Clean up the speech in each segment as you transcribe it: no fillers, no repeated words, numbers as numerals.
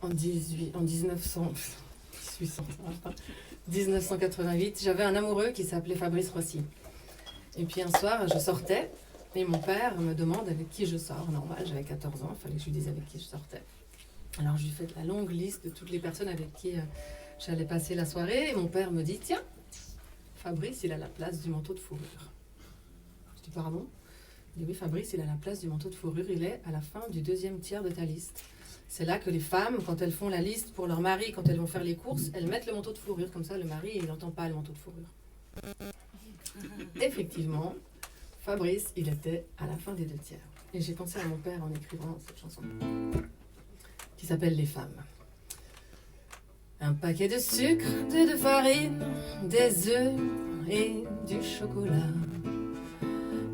en 1988, j'avais un amoureux qui s'appelait Fabrice Rossi. Et puis un soir, je sortais et mon père me demande avec qui je sors. Normal, j'avais 14 ans, il fallait que je lui dise avec qui je sortais. Alors je lui fais la longue liste de toutes les personnes avec qui j'allais passer la soirée. Et mon père me dit, tiens, Fabrice, il a la place du manteau de fourrure. Je dis, pardon ? Il dit, oui, Fabrice, il a la place du manteau de fourrure. Il est à la fin du 2e tiers de ta liste. C'est là que les femmes, quand elles font la liste pour leur mari, quand elles vont faire les courses, elles mettent le manteau de fourrure. Comme ça, le mari, il n'entend pas le manteau de fourrure. Effectivement, Fabrice, il était à la fin des 2 tiers. Et j'ai pensé à mon père en écrivant cette chanson, qui s'appelle Les femmes. Un paquet de sucre, de farine, des œufs et du chocolat.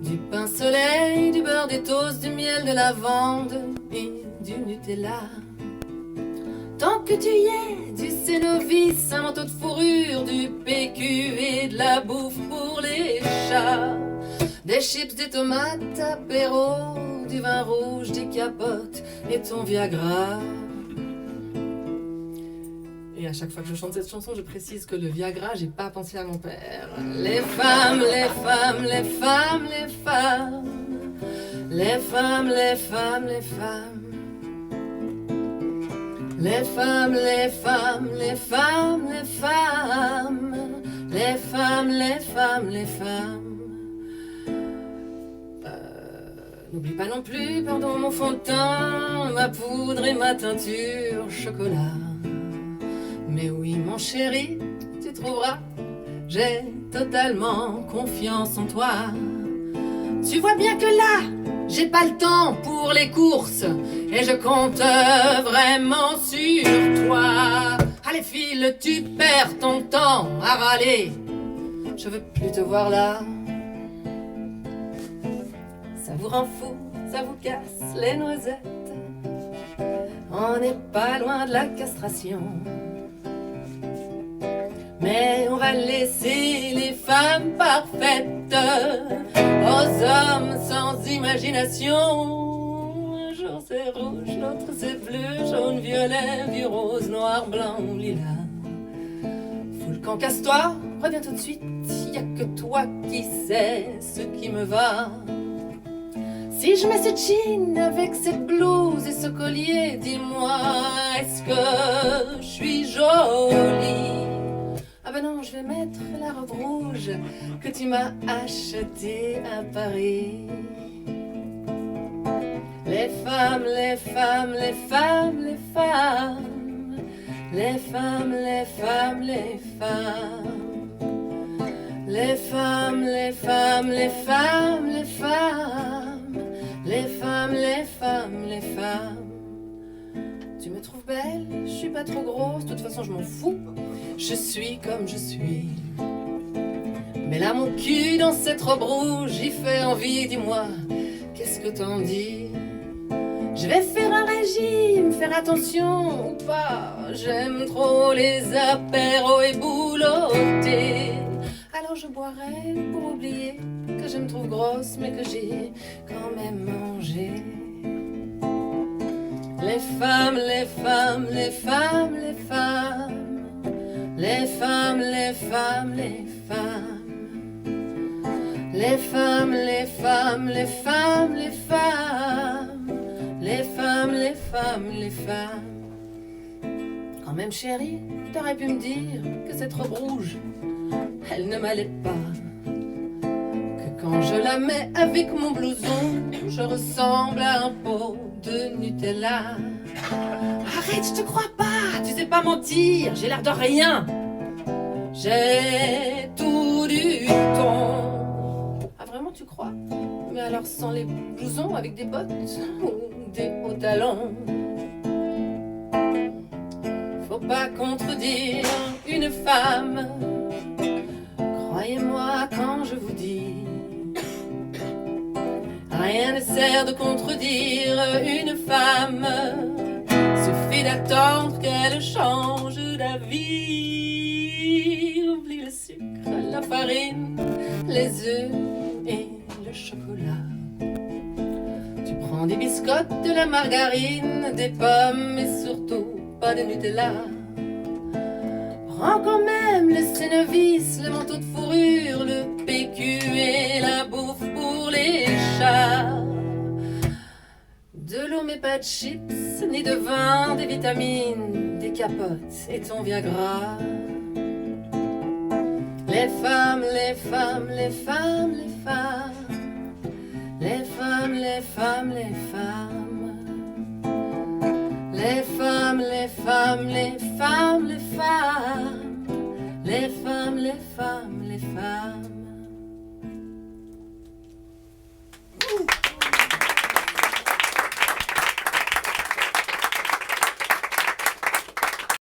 Du pain soleil, du beurre, des toasts, du miel, de lavande et du Nutella. Tant que tu y es, du Cénovis, un manteau de fourrure, du PQ et de la bouffe pour les chats. Des chips, des tomates, apéro, du vin rouge, des capotes et ton Viagra. Et à chaque fois que je chante cette chanson, je précise que le Viagra, j'ai pas pensé à mon père. Les femmes, les femmes, les femmes, les femmes. Les femmes, les femmes, les femmes. Les femmes, les femmes, les femmes, les femmes. Les femmes, les femmes, les femmes. N'oublie pas non plus, pardon, mon fond de teint, ma poudre et ma teinture chocolat. Mais oui, mon chéri, tu trouveras, j'ai totalement confiance en toi. Tu vois bien que là, j'ai pas le temps pour les courses et je compte vraiment sur toi. Allez file, tu perds ton temps à râler. Je veux plus te voir là. Ça vous rend fou, ça vous casse les noisettes. On n'est pas loin de la castration. Mais on va laisser les femmes parfaites aux hommes sans imagination. Un jour c'est rouge, l'autre c'est bleu, jaune, violet, puis rose, noir, blanc, lilas. Fous le camp, casse-toi, reviens tout de suite, y a que toi qui sais ce qui me va. Si je mets ce jean avec cette blouse et ce collier, dis-moi, est-ce que je suis jolie? Ah ben non, je vais mettre la robe rouge que tu m'as achetée à Paris. Les femmes, les femmes, les femmes, les femmes. Les femmes, les femmes, les femmes. Les femmes, les femmes, les femmes, les femmes. Les femmes, les femmes, les femmes. Tu me trouves belle, je suis pas trop grosse, de toute façon je m'en fous. Je suis comme je suis. Mais là mon cul dans cette robe rouge, il fait envie, dis-moi, qu'est-ce que t'en dis? Je vais faire un régime, faire attention ou pas. J'aime trop les apéros et boulotter. Alors je boirai pour oublier que je me trouve grosse, mais que j'ai quand même mangé. Les femmes, les femmes, les femmes, les femmes. Les femmes, les femmes, les femmes. Les femmes, les femmes, les femmes, les femmes. Les femmes, les femmes, les femmes. Quand même chérie, t'aurais pu me dire que cette robe rouge, elle ne m'allait pas. Que quand je la mets avec mon blouson, je ressemble à un pot de Nutella. Arrête, je te crois pas, tu sais pas mentir, j'ai l'air de rien. J'ai tout du ton. Ah vraiment tu crois? Mais alors sans les blousons, avec des bottes ou des hauts talons. Faut pas contredire une femme. Croyez-moi quand je vous dis, rien ne sert de contredire une femme. Suffit d'attendre qu'elle change d'avis. Oublie le sucre, la farine, les œufs et le chocolat. Tu prends des biscottes, de la margarine, des pommes et surtout pas de Nutella. Prends quand même le Cénovis, le manteau de fourrure, le PQ et la bouffe pour les chats. De l'eau mais pas de chips, ni de vin, des vitamines, des capotes et ton Viagra. Les femmes, les femmes, les femmes, les femmes, les femmes, les femmes, les femmes, les femmes, les femmes, les femmes, les femmes, les femmes, les femmes, les femmes.